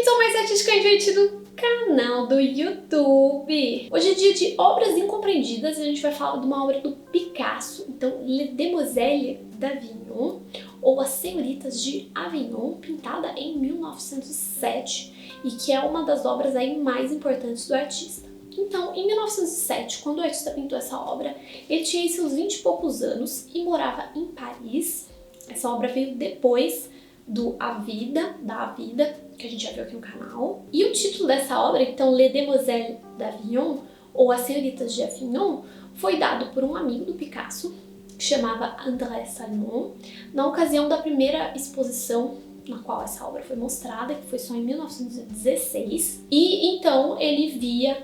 bem-vindos ao mais artístico e divertido canal do YouTube. Hoje é dia de obras incompreendidas e a gente vai falar de uma obra do Picasso, então Les Demoiselles d'Avignon, ou As Senhoritas de Avignon, pintada em 1907 e que é uma das obras aí mais importantes do artista. Então, em 1907, quando o artista pintou essa obra, ele tinha aí seus 20 e poucos anos e morava em Paris. Essa obra veio depois do A Vida, que a gente já viu aqui no canal. E o título dessa obra, então, Les Demoiselles d'Avignon, ou As Senhoritas de Avignon, foi dado por um amigo do Picasso, que chamava André Salmon, na ocasião da primeira exposição na qual essa obra foi mostrada, que foi só em 1916. E então ele via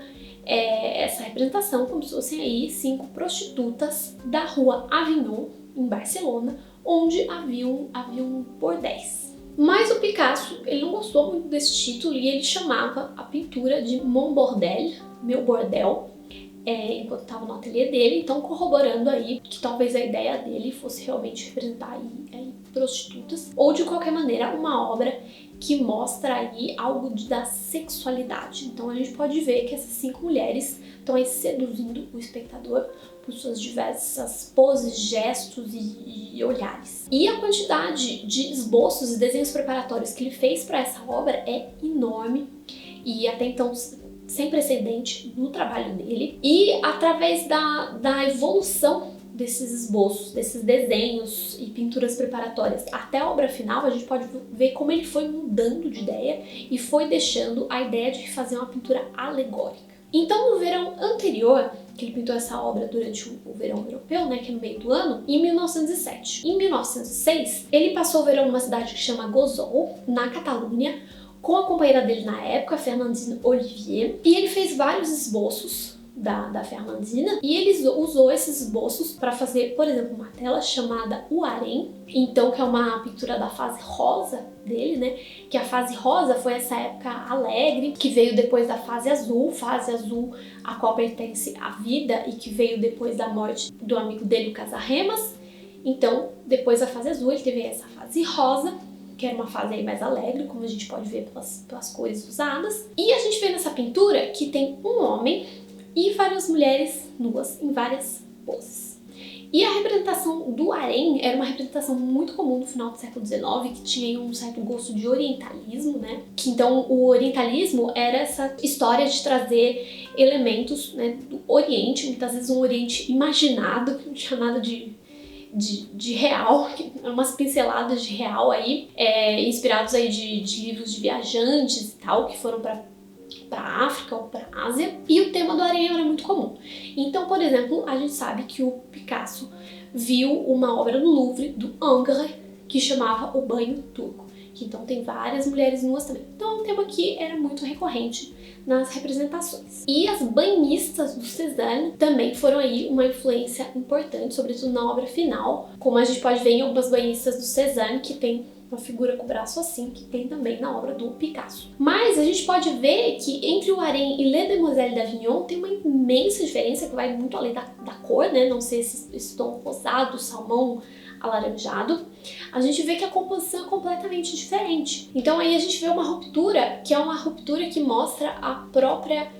essa representação como se fossem aí 5 prostitutas da rua Avignon, em Barcelona, onde haviam bordéis. Mas o Picasso, ele não gostou muito desse título e ele chamava a pintura de Mon Bordel, meu bordel, enquanto estava no ateliê dele, então corroborando aí que talvez a ideia dele fosse realmente representar aí prostitutas, ou de qualquer maneira uma obra que mostra aí algo da sexualidade. Então a gente pode ver que essas 5 mulheres estão aí seduzindo o espectador por suas diversas poses, gestos e olhares. E a quantidade de esboços e desenhos preparatórios que ele fez para essa obra é enorme e até então sem precedente no trabalho dele. E através da evolução desses esboços, desses desenhos e pinturas preparatórias até a obra final, a gente pode ver como ele foi mudando de ideia e foi deixando a ideia de fazer uma pintura alegórica. Então, no verão anterior, que ele pintou essa obra durante o verão europeu, né, que é no meio do ano, em 1907. Em 1906, ele passou o verão numa cidade que chama Gozol, na Catalunha, com a companheira dele na época, Fernandine Olivier, e ele fez vários esboços da Fernandina, e ele usou esses esboços para fazer, por exemplo, uma tela chamada O Harém, então, que é uma pintura da fase rosa dele, né, que a fase rosa foi essa época alegre, que veio depois da fase azul a qual pertence à vida e que veio depois da morte do amigo dele, o Casarremas. Então, depois da fase azul, ele teve essa fase rosa, que era uma fase aí mais alegre, como a gente pode ver pelas cores usadas. E a gente vê nessa pintura que tem um homem e várias mulheres nuas em várias poses. E a representação do harém era uma representação muito comum no final do século XIX, que tinha um certo gosto de orientalismo, né? Que então o orientalismo era essa história de trazer elementos, né, do Oriente, muitas vezes um Oriente imaginado, que não tinha nada de real, umas pinceladas de real aí, inspirados aí de livros de viajantes e tal, que foram para África ou para Ásia, e o tema do harém era muito comum. Então, por exemplo, a gente sabe que o Picasso viu uma obra no Louvre do Ingres que chamava O Banho Turco, que então tem várias mulheres nuas também. Então é um tema que era muito recorrente nas representações. E as banhistas do Cézanne também foram aí uma influência importante, sobretudo na obra final, como a gente pode ver em algumas banhistas do Cézanne, que tem uma figura com o braço assim, que tem também na obra do Picasso. Mas a gente pode ver que entre o harém e Les Demoiselles d'Avignon tem uma imensa diferença que vai muito além da cor, né? Não sei esse tom rosado, salmão, alaranjado. A gente vê que a composição é completamente diferente. Então aí a gente vê uma ruptura, que é uma ruptura que mostra a própria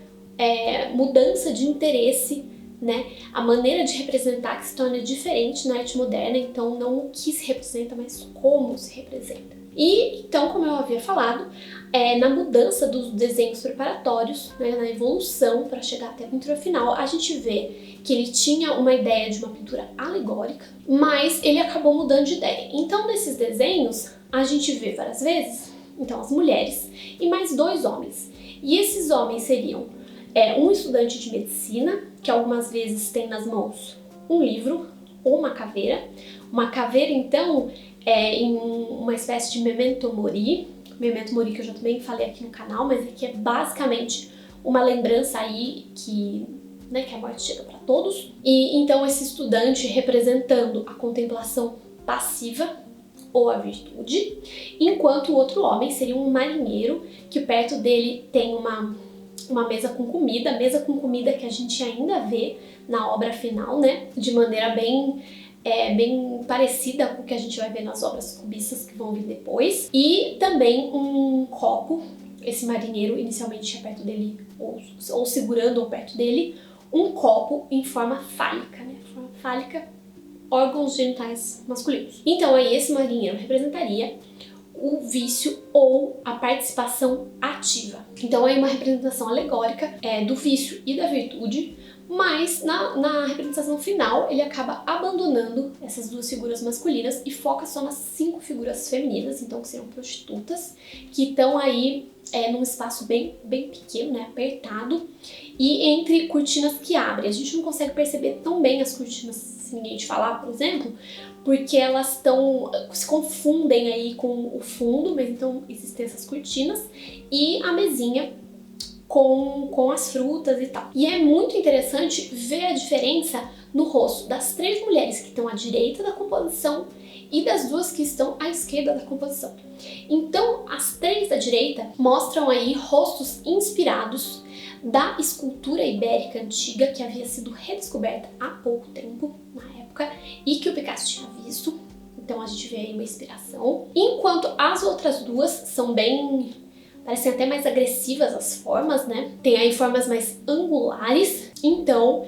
mudança de interesse, né? A maneira de representar que se torna diferente na arte moderna, então não o que se representa, mas como se representa. E então, como eu havia falado, na mudança dos desenhos preparatórios, né, na evolução para chegar até a pintura final, a gente vê que ele tinha uma ideia de uma pintura alegórica, mas ele acabou mudando de ideia. Então, nesses desenhos, a gente vê várias vezes, então, as mulheres e mais 2 homens. E esses homens seriam um estudante de medicina, que algumas vezes tem nas mãos um livro ou uma caveira. Uma caveira, então, em uma espécie de memento mori. Memento mori que eu já também falei aqui no canal, mas que é basicamente uma lembrança aí que a morte chega para todos. E então esse estudante representando a contemplação passiva ou a virtude, enquanto o outro homem seria um marinheiro, que perto dele tem uma mesa com comida que a gente ainda vê na obra final, né? De maneira bem parecida com o que a gente vai ver nas obras cubistas que vão vir depois. E também um copo esse marinheiro inicialmente tinha perto dele, ou segurando ou perto dele, um copo em forma fálica, né? Forma fálica, órgãos genitais masculinos. Então aí esse marinheiro representaria o vício ou a participação ativa. Então é uma representação alegórica do vício e da virtude, mas na representação final ele acaba abandonando essas duas figuras masculinas e foca só nas 5 figuras femininas, então que serão prostitutas, que estão aí num espaço bem pequeno, né, apertado, e entre cortinas que abrem. A gente não consegue perceber tão bem as cortinas se ninguém te falar, por exemplo, porque elas se confundem aí com o fundo, mas então existem essas cortinas e a mesinha com as frutas e tal. E é muito interessante ver a diferença no rosto das 3 mulheres que estão à direita da composição e das 2 que estão à esquerda da composição. Então, as 3 da direita mostram aí rostos inspirados da escultura ibérica antiga, que havia sido redescoberta há pouco tempo, na época, e que o Picasso tinha visto. Então a gente vê aí uma inspiração. Enquanto as outras 2 são parecem até mais agressivas as formas, né? Tem aí formas mais angulares, então,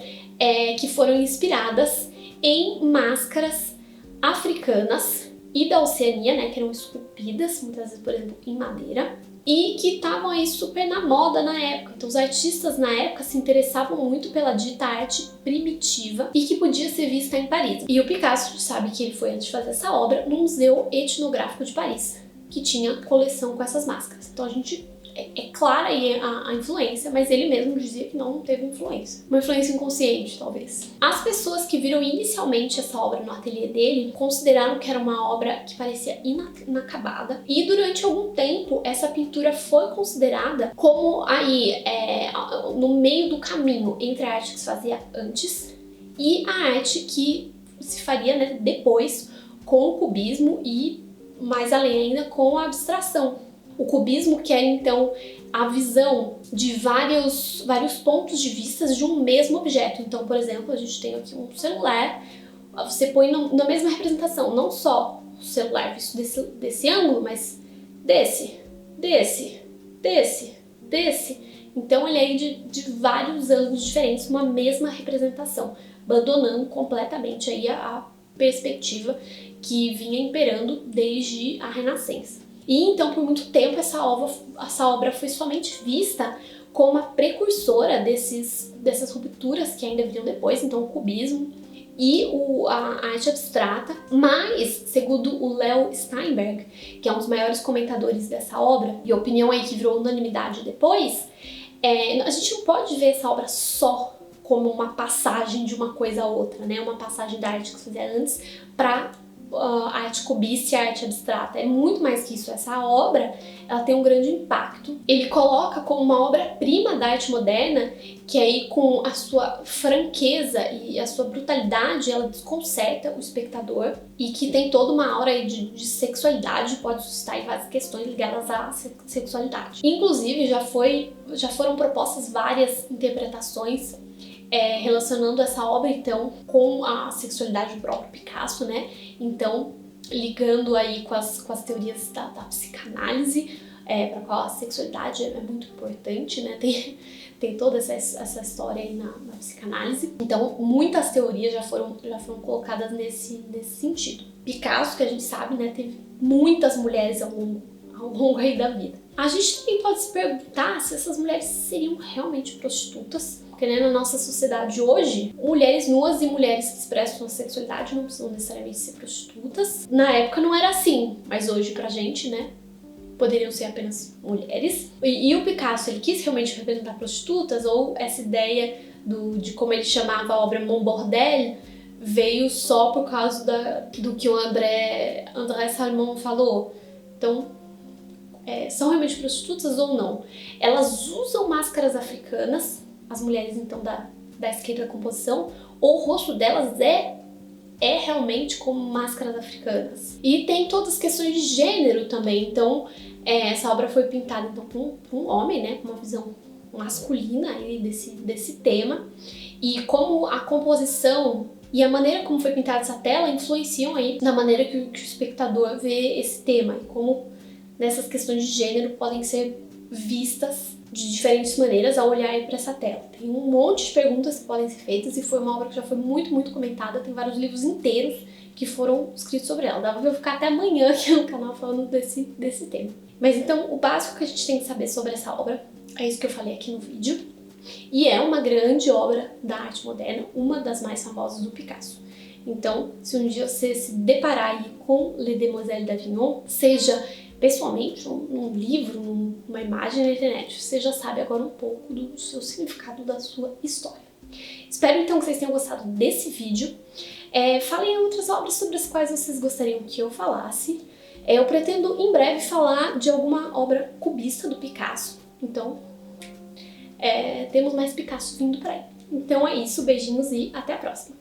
que foram inspiradas em máscaras africanas e da Oceania, né? Que eram esculpidas, muitas vezes, por exemplo, em madeira, e que estavam aí super na moda na época. Então os artistas na época se interessavam muito pela dita arte primitiva e que podia ser vista em Paris. E o Picasso sabe que ele foi, antes de fazer essa obra, no Museu Etnográfico de Paris, que tinha coleção com essas máscaras. Então a gente é clara aí a influência, mas ele mesmo dizia que não teve influência. Uma influência inconsciente, talvez. As pessoas que viram inicialmente essa obra no ateliê dele consideraram que era uma obra que parecia inacabada, e durante algum tempo essa pintura foi considerada como aí no meio do caminho entre a arte que se fazia antes e a arte que se faria, né, depois, com o cubismo e mais além ainda com a abstração. O cubismo, que era então a visão de vários pontos de vista de um mesmo objeto. Então, por exemplo, a gente tem aqui um celular, você põe na mesma representação, não só o celular visto desse ângulo, mas desse. Então ele é de vários ângulos diferentes, uma mesma representação, abandonando completamente aí a perspectiva que vinha imperando desde a Renascença. E então, por muito tempo, essa obra foi somente vista como a precursora dessas rupturas que ainda viriam depois, então o cubismo e a arte abstrata. Mas, segundo o Leo Steinberg, que é um dos maiores comentadores dessa obra, e opinião aí que virou unanimidade depois, a gente não pode ver essa obra só como uma passagem de uma coisa a outra, né? Uma passagem da arte que se fazia antes para a arte cubista e a arte abstrata. É muito mais que isso. Essa obra, ela tem um grande impacto. Ele coloca como uma obra-prima da arte moderna, que aí com a sua franqueza e a sua brutalidade, ela desconcerta o espectador, e que tem toda uma aura aí de sexualidade, pode suscitar aí várias questões ligadas à sexualidade. Inclusive, já foram propostas várias interpretações relacionando essa obra, então, com a sexualidade do próprio Picasso, né? Então, ligando aí com as teorias da psicanálise, para qual a sexualidade é muito importante, né? Tem toda essa história aí na psicanálise. Então, muitas teorias já foram colocadas nesse sentido. Picasso, que a gente sabe, né, teve muitas mulheres ao longo aí da vida. A gente também pode se perguntar se essas mulheres seriam realmente prostitutas. Porque, né, na nossa sociedade hoje, mulheres nuas e mulheres que expressam a sexualidade não precisam necessariamente ser prostitutas. Na época não era assim, mas hoje pra gente, né, poderiam ser apenas mulheres. E o Picasso, ele quis realmente representar prostitutas, ou essa ideia de como ele chamava a obra Mon Bordel veio só por causa do que o André Salmon falou? Então, são realmente prostitutas ou não? Elas usam máscaras africanas, as mulheres então da esquerda da composição, ou o rosto delas é realmente como máscaras africanas. E tem todas as questões de gênero também. Então essa obra foi pintada então por um homem, né, com uma visão masculina aí desse tema, e como a composição e a maneira como foi pintada essa tela influenciam aí na maneira que o espectador vê esse tema, e como nessas questões de gênero podem ser vistas de diferentes maneiras ao olharem para essa tela. Tem um monte de perguntas que podem ser feitas e foi uma obra que já foi muito, muito comentada. Tem vários livros inteiros que foram escritos sobre ela. Dava pra eu ficar até amanhã aqui no canal falando desse tema. Mas então, o básico que a gente tem que saber sobre essa obra é isso que eu falei aqui no vídeo. E é uma grande obra da arte moderna, uma das mais famosas do Picasso. Então, se um dia você se deparar aí com Les Demoiselles d'Avignon, seja pessoalmente, num livro, numa imagem na internet, você já sabe agora um pouco do seu significado, da sua história. Espero então que vocês tenham gostado desse vídeo. Falem outras obras sobre as quais vocês gostariam que eu falasse. Eu pretendo em breve falar de alguma obra cubista do Picasso, então temos mais Picasso vindo por aí. Então é isso, beijinhos e até a próxima!